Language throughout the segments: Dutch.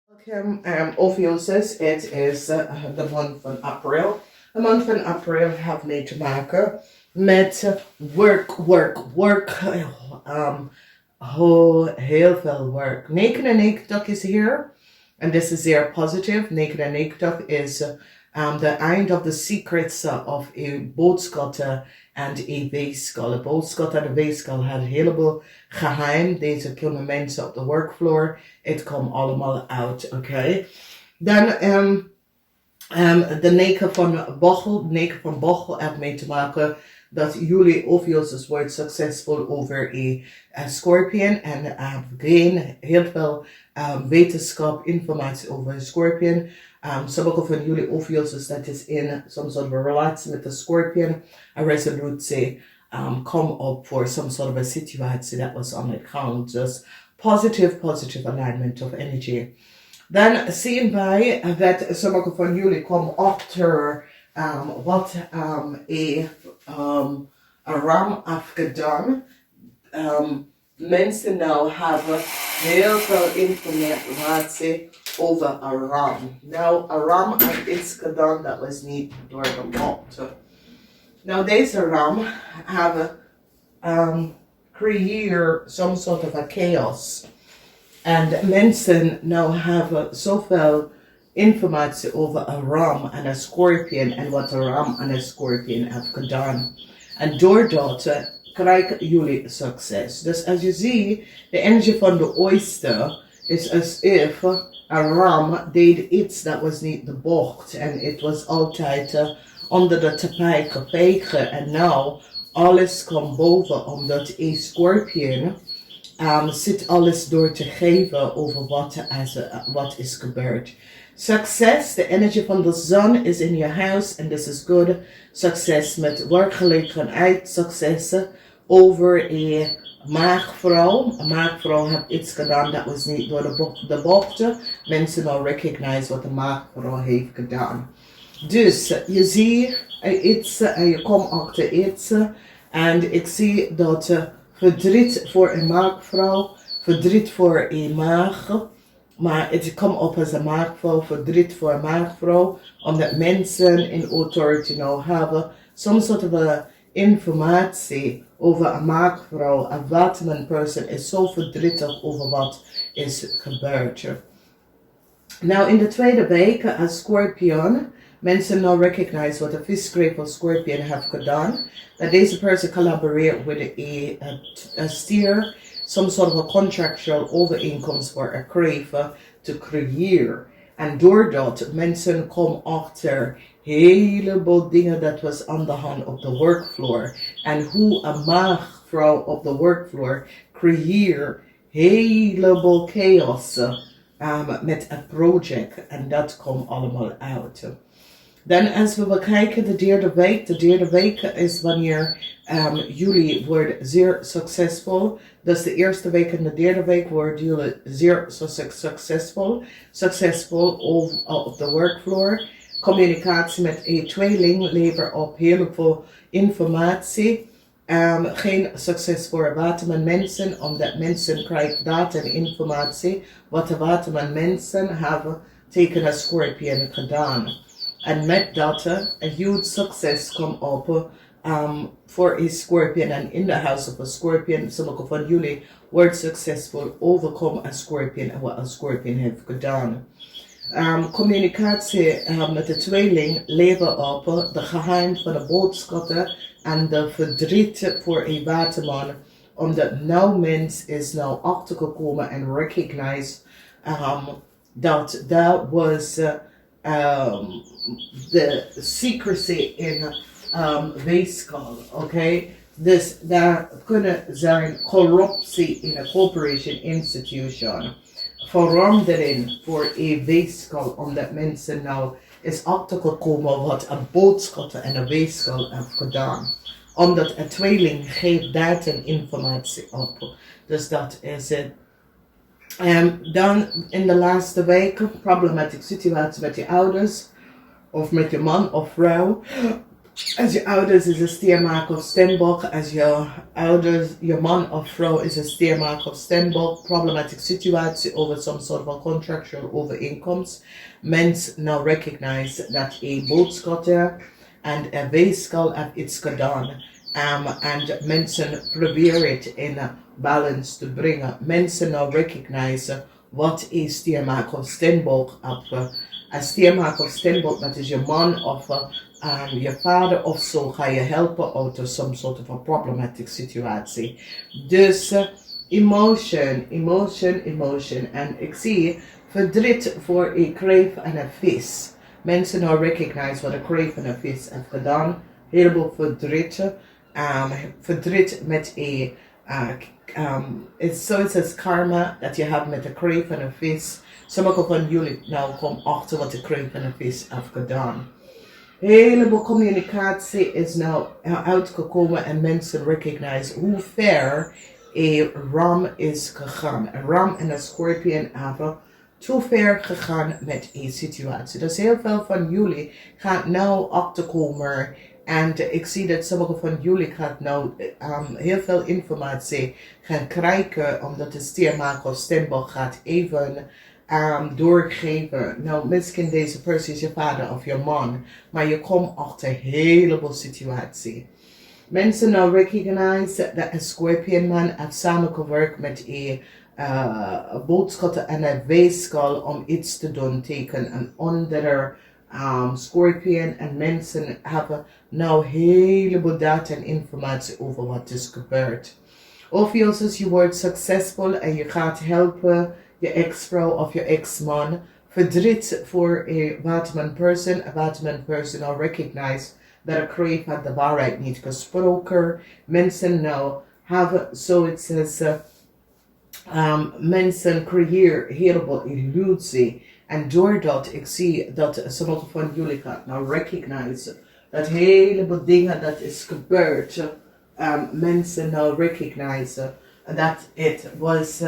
Welcome, OPHIUCHUS. It is de maand van april. De maand van april heeft mee te maken met work. Heel veel work. 99 is hier. And this is zeer positive. 99 is the end of the secrets of a boodschatten en een weeskal. Een boodschat en een weeskal had een heleboel geheim. Deze kunnen mensen op de workfloor. Het komt allemaal uit, oké? Dan de 9 van Bochel. De 9 van Bochel heeft mee te maken dat jullie OPHIUCHUS wordt succesvol over een scorpion. En geen heel veel wetenschap, informatie over een scorpion. Sommige van jullie OPHIUCHUS dat is in some sort of a relatie met de scorpion. A resolutie come up for some sort of a situatie that was on account. Just positive alignment of energy. Dan zien wij dat sommige van jullie komen achter wat een ram afgedaan. Mensen nou hebben heel veel informatie over een ram. Nou, een ram heeft iets gedaan dat was niet door de bocht. Nou, deze ram hebben creëert some sort of a chaos. En mensen nou hebben zoveel informatie over een ram en een scorpion en wat een ram en een scorpion heeft gedaan. En doordat krijgen jullie succes. Dus als je ziet, de energie van de oyster is as if een ram deed iets dat was niet de bocht. En het was altijd onder de tapijt gevegen. En nou, alles komt boven omdat een scorpion zit alles door te geven over wat is gebeurd. Succes, de energie van de zon is in je huis en this is good. Succes met werkgelegenheid, successen over een maagvrouw. Een maagvrouw heeft iets gedaan dat was niet door de bocht. Mensen nou recognize wat de maagvrouw heeft gedaan. Dus je ziet iets en je komt achter iets. En ik zie dat verdriet voor een maagvrouw, verdriet voor een maag. Maar het komt op als een maagvrouw, verdriet voor een maagvrouw. Omdat mensen in authority nou hebben some sort of informatie over een maagvrouw. Een waterman person is zo verdrietig over wat is gebeurd. Nou, in de tweede week als scorpion, mensen nou recognize wat de visgrape of scorpion heeft gedaan. Dat deze person collaboreert with a steer, some sort of a contractual overeenkomst voor een kreven te creëren. En doordat mensen komen achter heleboel dingen dat was aan de hand op de workfloor. En hoe een maagvrouw op de workfloor creëert heleboel chaos met een project. En dat komt allemaal uit. Dan als we bekijken de derde week is wanneer jullie worden zeer succesvol. Dus de eerste week en de derde week worden jullie zeer succesvol. Succesvol op de workfloor. Communicatie met een tweeling levert op heel veel informatie. Geen succes voor waterman mensen, omdat mensen krijgen data en informatie wat de waterman mensen hebben tegen een scorpion gedaan. En met dat, een huge succes komt op voor een scorpion. En in de house of a scorpion, sommige van jullie wordt succesvol overkomen een scorpion en wat een scorpion heeft gedaan. Communicatie met de tweeling levert op de geheim van de boodschappen en de verdriet voor een waterman. Omdat nou mens is nou achtergekomen en recognize dat dat was de secrecy in weeskal, oké? Dus daar kunnen zijn corruptie in een corporation institution. Verandering voor een weeskal, omdat mensen nou is achtergekomen wat een boodschap en een weeskal heeft gedaan. Omdat een tweeling geeft data en informatie op. Dus dat is het. Dan in de laatste weken, problematische situatie met je ouders, of met je man of vrouw. Als je ouders is een stiermaker of steenbok. Als je ouders, je man of vrouw is een stiermaker of steenbok. Problematic situatie over some sort of contractual overeenkomst. Mens now recognize that a boodschatter and a weeskal have iets gedaan. And mensen proberen het in balance te brengen. Mensen now recognize wat een stiermaker of steenbok heeft. Een stiermaker of steenbok, dat is je man of je vader of zo, ga je helpen out of some sort of a problematic situatie. Dus emotion. En ik zie verdriet voor een kreef en een vis. Mensen nou recognize wat een kreef en een vis heeft gedaan. Heleboel verdriet. Verdriet met een it's zoiets karma dat je hebt met een kreef en een vis. Sommige van jullie nou komen achter wat de kreef en een vis heeft gedaan. Heleboel communicatie is nou uitgekomen en mensen recognize hoe ver een ram is gegaan. Een ram en een scorpion hebben te ver gegaan met een situatie. Dus heel veel van jullie gaat nou achterkomen. En ik zie dat sommige van jullie gaat nou heel veel informatie gaan krijgen. Omdat de stiermaker of steenbok gaat even doorgeven. Nou, misschien deze persoon is je vader of je man. Maar je komt achter een heleboel situatie. Mensen nou recognize dat een scorpion man heeft samengewerkt met een boodschatter en een weeskal om iets te doen tegen een andere scorpion. En mensen hebben nou heleboel data en informatie over wat is gebeurd. OPHIUCHUS, je wordt succesvol en je gaat helpen je ex-vrouw of je ex-man. Verdriet voor een waterman person. Een waterman person al recognize dat een kreef had de waarheid niet gesproken. Mensen nou hebben zoiets als mensen creëren heleboel illusie. En doordat ik zie dat sommige van jullie gaat nou recognize dat heleboel dingen dat is gebeurd. Mensen nou recognize dat het was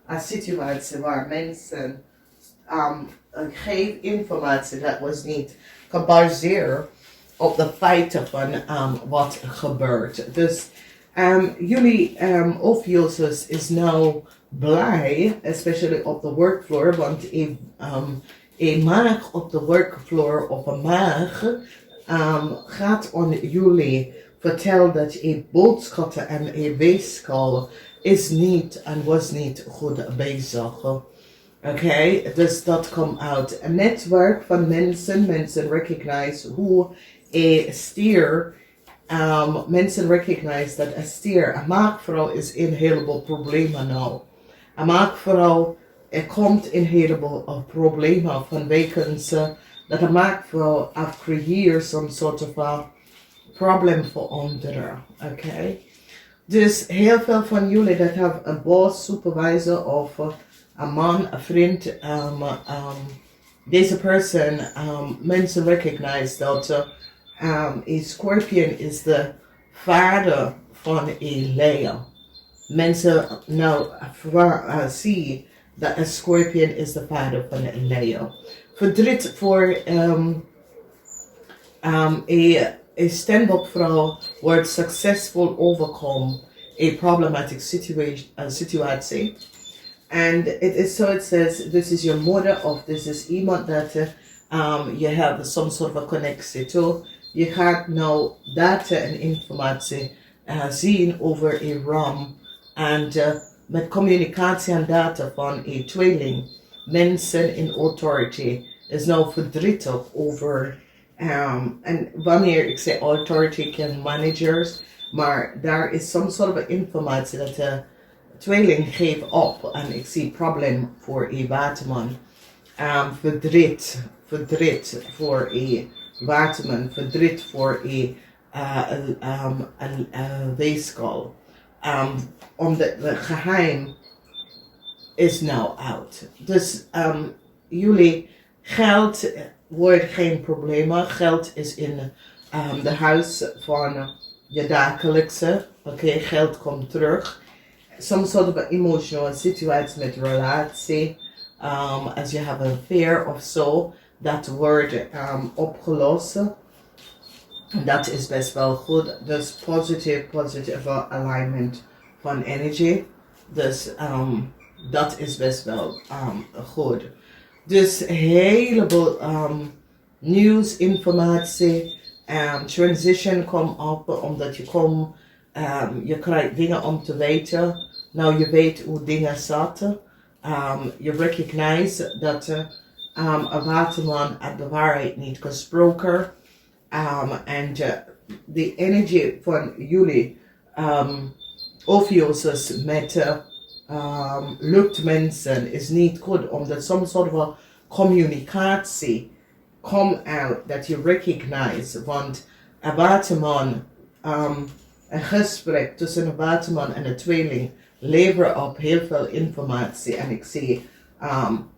een situatie waar mensen geven informatie dat was niet gebaseerd op de feiten van wat gebeurt. Dus jullie OPHIUCHUS is nou blij, especially op de workfloor, want een maag op de workfloor of een maag gaat aan jullie vertellen dat een boodschatter en een weeskal is niet en was niet goed bezig. Oké, dus dat komt uit. Een netwerk van mensen recognize hoe een stier, mensen recognize dat een stier, een maagvrouw is in een heleboel problemen nou. Een maagvrouw komt in een heleboel problemen vanwege dat een maagvrouw heeft gecreëerd some sort of a problem voor anderen. Oké. Dus heel veel van jullie dat hebben een boss, supervisor of een man, een vriend. Deze persoon, mensen recognize dat een scorpion is de vader van een leeuw. Mensen nou zien dat een scorpion is de vader van een leeuw. Verdriet voor een steenbokvrouw wordt succesvol overkomen een problematic situatie. And it is so it says, this is your mother of this is iemand dat je hebt some sort of a connectie to. Je gaat nou data en informatie zien over een ram. En met communicatie en data van een tweeling. Mensen in authority is nou verdrietig over. En wanneer ik zeg authority can managers. Maar daar is some sort of informatie dat de tweeling geeft op. En ik zie probleem voor een waterman. Verdriet voor een waterman. Verdriet voor een weeskal. Omdat het geheim is nou uit. Dus jullie geld wordt geen probleem. Geld is in de huis van je dagelijkse. Oké, geld komt terug. Some sort of emotional situatie met relatie. Als je hebt een affair of zo, dat wordt opgelost. Dat is best wel goed. Dus positieve alignment van energy. Dus dat is best wel goed. Dus een heleboel nieuws, informatie, transition komt op, omdat je krijgt dingen om te weten. Nou, je weet hoe dingen zaten. Je recognize dat een waterman had de waarheid niet gesproken. En de energie van jullie, OPHIUCHUS met luchtmensen is niet goed, omdat some sort van communicatie komt uit dat je recognize. Want een waterman, een gesprek tussen een waterman en een tweeling levert op heel veel informatie. En ik zie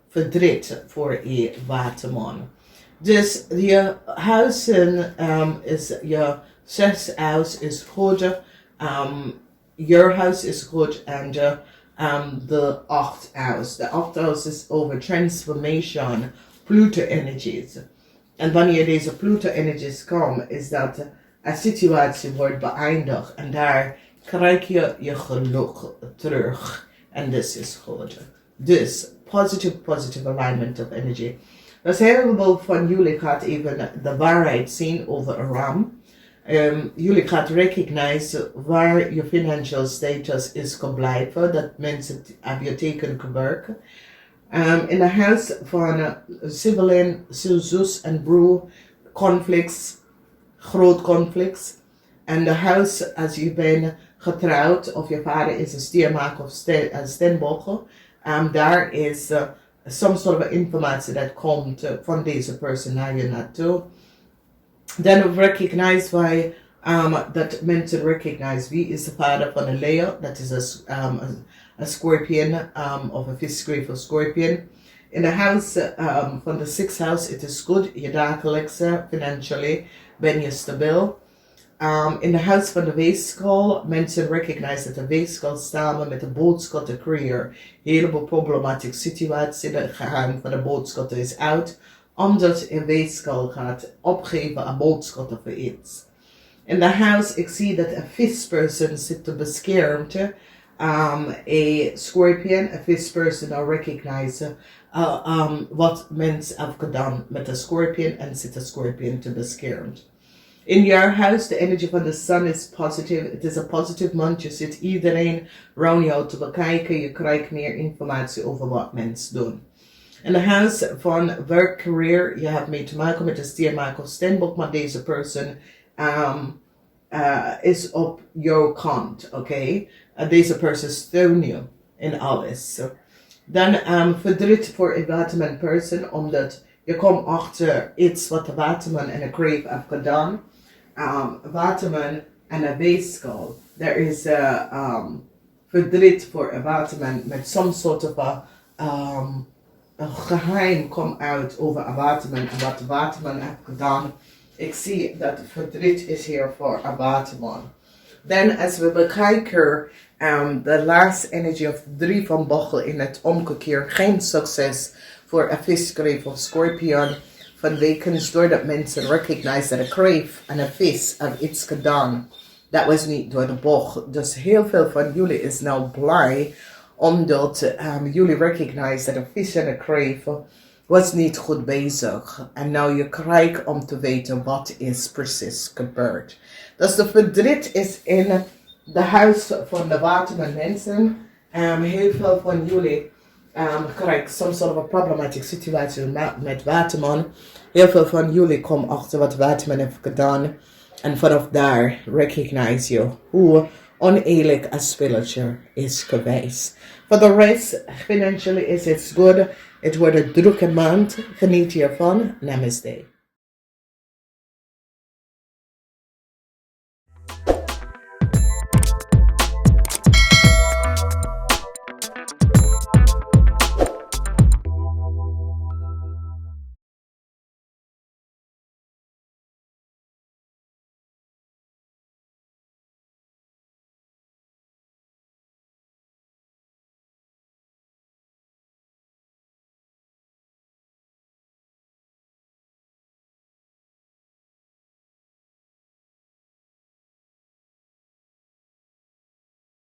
verdriet voor een waterman. Dus je huizen je 6 huis is goed, your huis is goed en de 8 huis. De 8 huis is over transformation, Pluto-energies. En wanneer deze Pluto-energies komen, is dat een situatie wordt beëindigd en daar krijg je je geluk terug. En dit is goed. Dus positive alignment of energy. Dus heel veel van jullie gaat even de waarheid zien over een ram. Jullie gaat recognize waar je financial status is gebleven. Dat mensen hebben je teken gewerkt. In het huis van sibling, zus en broer, conflicts, groot conflicts. En de huis als je bent getrouwd of je vader is een stiermaker of steenbokker. Daar is some sort of informatie dat komt van deze persoon naar je naartoe. Dan recognize wij dat mensen recognize wie is de vader van een Leo. Dat is een scorpion of een visgreep of scorpion. In de huis van de 6th house, het is goed. Je dagelijkse, financially, ben je stabiel. In de huis van de weegschaal, mensen recognize dat de weegschaal samen met de boodschap te creëren. Een heleboel problematische situaties, de geheim van de boodschap is uit, omdat een weegschaal gaat opgeven aan boodschap voor iets. In de huis, ik zie dat een visperson zit te beschermen. Een scorpion, een visperson al recognize wat mensen hebben gedaan met de scorpion en zit de scorpion te beschermen. In jouw huis, de energie van de sun is positief. Het is een positieve month. Je zit iedereen rond jou te bekijken. Je krijgt meer informatie over wat mensen doen. In het huis van werk, career, je hebt mee te maken met de stiermaker of steenbok, maar deze persoon is op jouw kant, oké? Deze persoon steunt je in alles. Dan verdriet voor een waterman persoon, omdat je komt achter iets wat de waterman en de crave heeft gedaan. Waterman en een weegschaal. Er is verdriet voor een waterman met some soort of een geheim komt uit over een waterman en wat de waterman heeft gedaan. Ik zie dat verdriet is hier voor een waterman. Dan als we bekijken de laatste energie of 3 van bochel in het omgekeerd, geen succes voor een visgreep of scorpion. Vanwege doordat mensen recognize dat een kreef en een vis hebben iets gedaan. Dat was niet door de bocht. Dus heel veel van jullie is nou blij omdat jullie recognize dat een vis en een kreef was niet goed bezig. En nou je krijgt om te weten wat is precies gebeurd. Dus de verdriet is in de huis van de waterman mensen. Heel veel van jullie krijgen some sort of a problematic situatie met waterman. Heel veel van jullie komen achter wat waterman heeft gedaan. En vanaf daar recognize je hoe oneerlijk een spelletje is geweest. Voor de rest, financially is het goed. Het wordt een drukke maand. Geniet hiervan. Namaste.